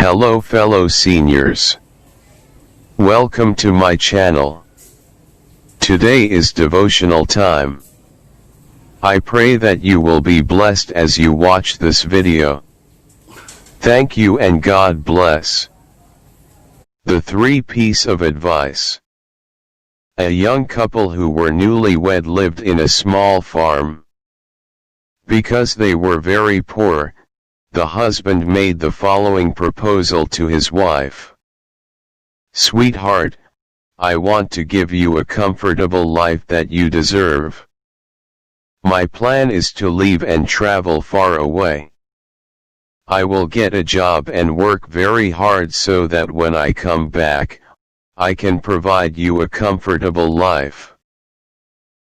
Hello fellow seniors. Welcome to my channel. Today is devotional time. I pray that you will be blessed as you watch this video. Thank you and God bless. The 3 piece of advice. A young couple who were newlywed lived in a small farm. Because they were very poor, the husband made the following proposal to his wife. Sweetheart, I want to give you a comfortable life that you deserve. My plan is to leave and travel far away. I will get a job and work very hard so that when I come back, I can provide you a comfortable life.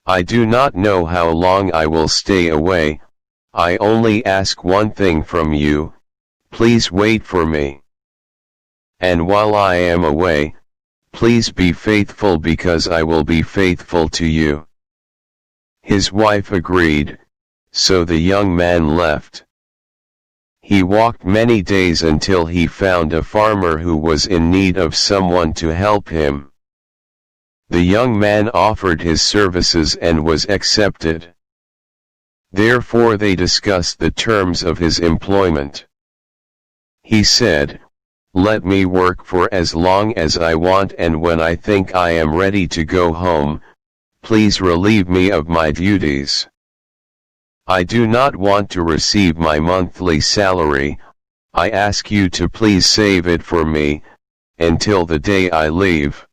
I do not know how long I will stay away. I only ask one thing from you, please wait for me. And while I am away, please be faithful because I will be faithful to you. His wife agreed, so the young man left. He walked many days until he found a farmer who was in need of someone to help him. The young man offered his services and was accepted. Therefore they discussed the terms of his employment. He said, "Let me work for as long as I want, and when I think I am ready to go home, please relieve me of my duties. I do not want to receive my monthly salary. I ask you to please save it for me, until the day I leave.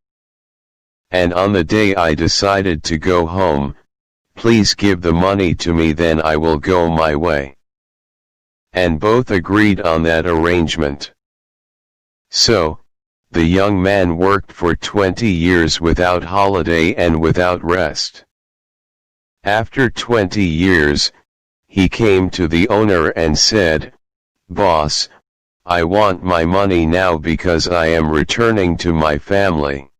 And on the day I decided to go home, please give the money to me, then I will go my way." And both agreed on that arrangement. So, the young man worked for 20 years without holiday and without rest. After 20 years, he came to the owner and said, "Boss, I want my money now because I am returning to my family."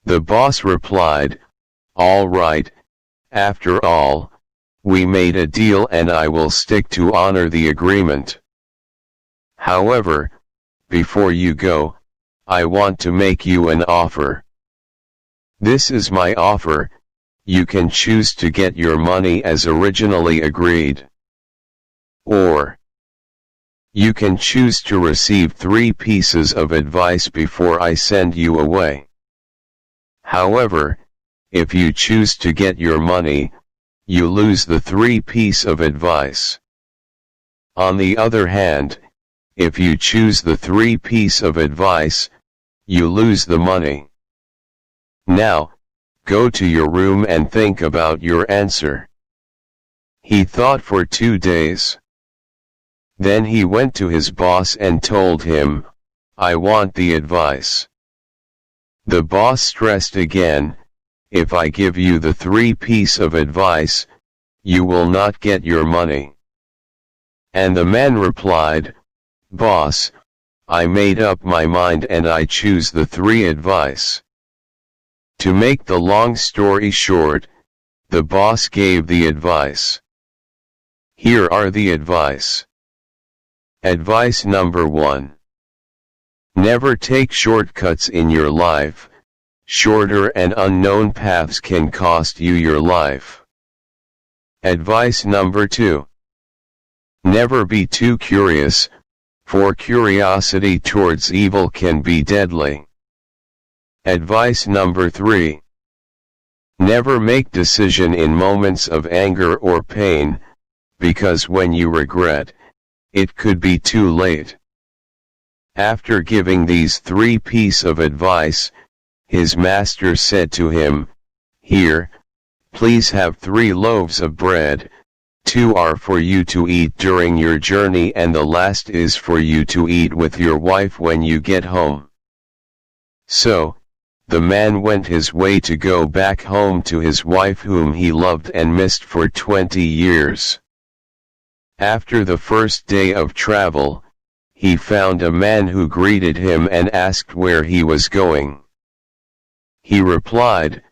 The boss replied, "All right. After all, we made a deal and I will stick to honor the agreement. However, before you go, I want to make you an offer. This is my offer. You can choose to get your money as originally agreed. Or, you can choose to receive 3 pieces of advice before I send you away. However, if you choose to get your money, you lose the 3 piece of advice. On the other hand, if you choose the 3 piece of advice, you lose the money. Now, go to your room and think about your answer." He thought for 2 days. Then he went to his boss and told him, "I want the advice." The boss stressed again, "If I give you the 3 piece of advice, you will not get your money." And the man replied, "Boss, I made up my mind and I choose the 3 advice." To make the long story short, the boss gave the advice. Here are the advice. Advice number 1. Never take shortcuts in your life. Shorter and unknown paths can cost you your life. Advice number 2. Never be too curious, for curiosity towards evil can be deadly. Advice number 3. Never make decision in moments of anger or pain, because when you regret, it could be too late. After giving these 3 pieces of advice, his master said to him, "Here, please have 3 loaves of bread, 2 are for you to eat during your journey and the last is for you to eat with your wife when you get home." So, the man went his way to go back home to his wife whom he loved and missed for 20 years. After the first day of travel, he found a man who greeted him and asked where he was going. He replied,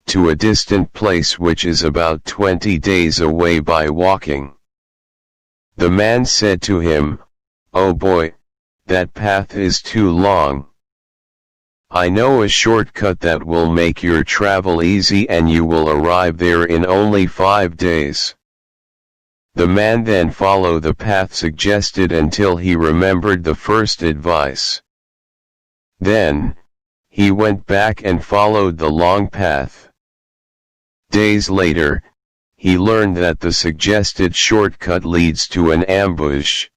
"To a distant place which is about 20 days away by walking." The man said to him, "Oh boy, That path is too long. I know a shortcut that will make your travel easy and you will arrive there in only 5 days. The man then followed the path suggested until he remembered the first advice. Then, he went back and followed the long path. Days later, he learned that the suggested shortcut leads to an ambush.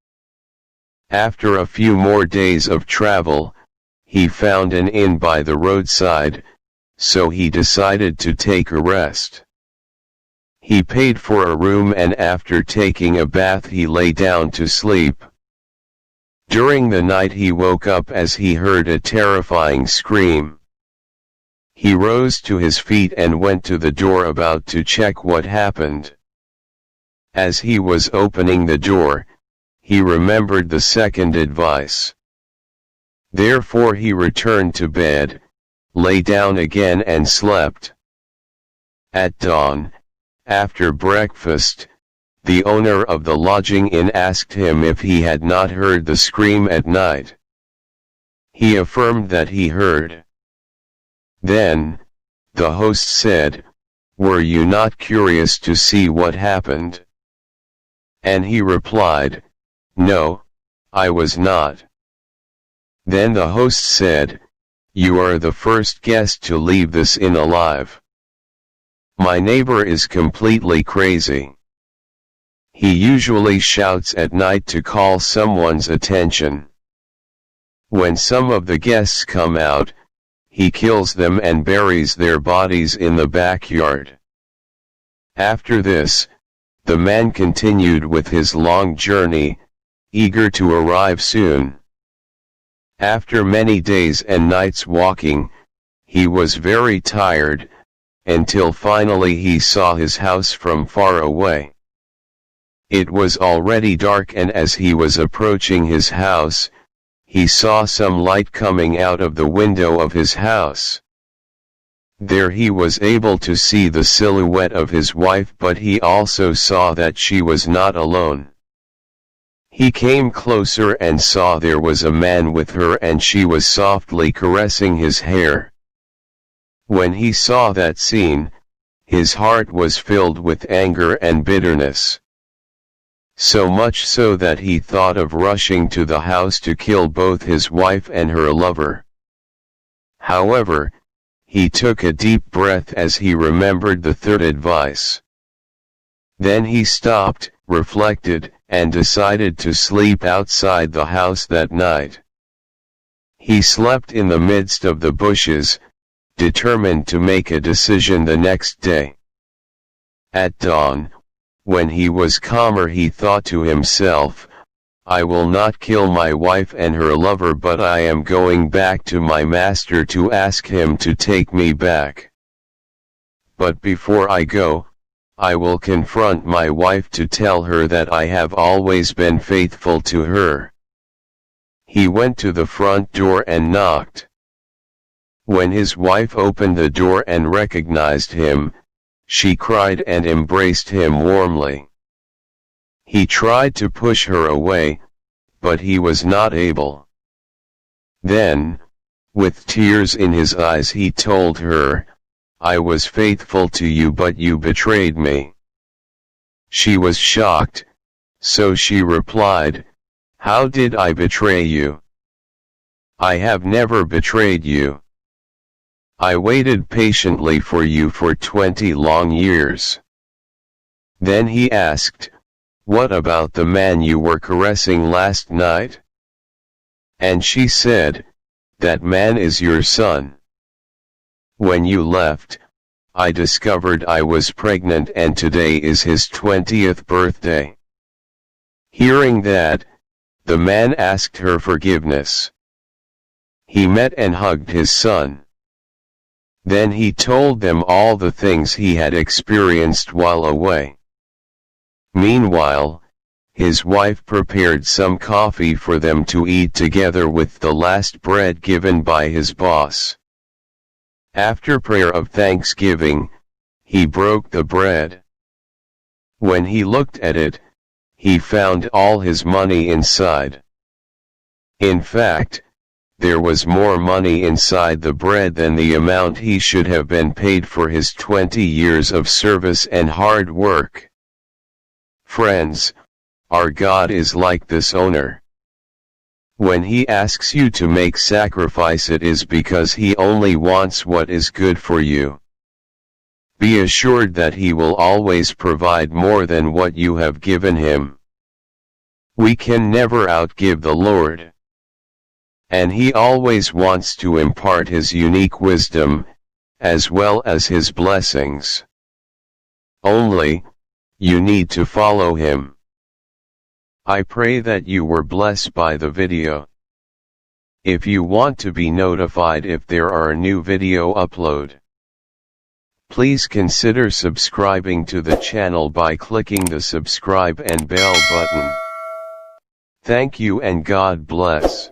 After a few more days of travel, he found an inn by the roadside, so he decided to take a rest. He paid for a room and after taking a bath he lay down to sleep. During the night he woke up as he heard a terrifying scream. He rose to his feet and went to the door about to check what happened. As he was opening the door, he remembered the second advice. Therefore he returned to bed, lay down again and slept. At dawn, after breakfast, the owner of the lodging inn asked him if he had not heard the scream at night. He affirmed that he heard. Then, the host said, "Were you not curious to see what happened?" And he replied, "No, I was not." Then the host said, "You are the first guest to leave this inn alive. My neighbor is completely crazy. He usually shouts at night to call someone's attention. When some of the guests come out, he kills them and buries their bodies in the backyard." After this, the man continued with his long journey, eager to arrive soon. After many days and nights walking, he was very tired, until finally he saw his house from far away. It was already dark and as he was approaching his house, he saw some light coming out of the window of his house. There he was able to see the silhouette of his wife, but he also saw that she was not alone. He came closer and saw there was a man with her and she was softly caressing his hair. When he saw that scene, his heart was filled with anger and bitterness. So much so that he thought of rushing to the house to kill both his wife and her lover. However, he took a deep breath as he remembered the third advice. Then he stopped, reflected, and decided to sleep outside the house that night. He slept in the midst of the bushes, determined to make a decision the next day. At dawn, when he was calmer, he thought to himself, "I will not kill my wife and her lover, but I am going back to my master to ask him to take me back. But before I go, I will confront my wife to tell her that I have always been faithful to her." He went to the front door and knocked. When his wife opened the door and recognized him, she cried and embraced him warmly. He tried to push her away, but he was not able. Then, with tears in his eyes, he told her, "I was faithful to you, but you betrayed me." She was shocked, so she replied, "How did I betray you? I have never betrayed you. I waited patiently for you for 20 long years." Then he asked, "What about the man you were caressing last night?" And she said, "That man is your son. When you left, I discovered I was pregnant and today is his 20th birthday." Hearing that, the man asked her forgiveness. He met and hugged his son. Then he told them all the things he had experienced while away. Meanwhile, his wife prepared some coffee for them to eat together with the last bread given by his boss. After prayer of thanksgiving, he broke the bread. When he looked at it, he found all his money inside. In fact, there was more money inside the bread than the amount he should have been paid for his 20 years of service and hard work. Friends, our God is like this owner. When he asks you to make sacrifice, it is because he only wants what is good for you. Be assured that he will always provide more than what you have given him. We can never outgive the Lord. And he always wants to impart his unique wisdom, as well as his blessings. Only, you need to follow him. I pray that you were blessed by the video. If you want to be notified if there are a new video upload, please consider subscribing to the channel by clicking the subscribe and bell button. Thank you and God bless.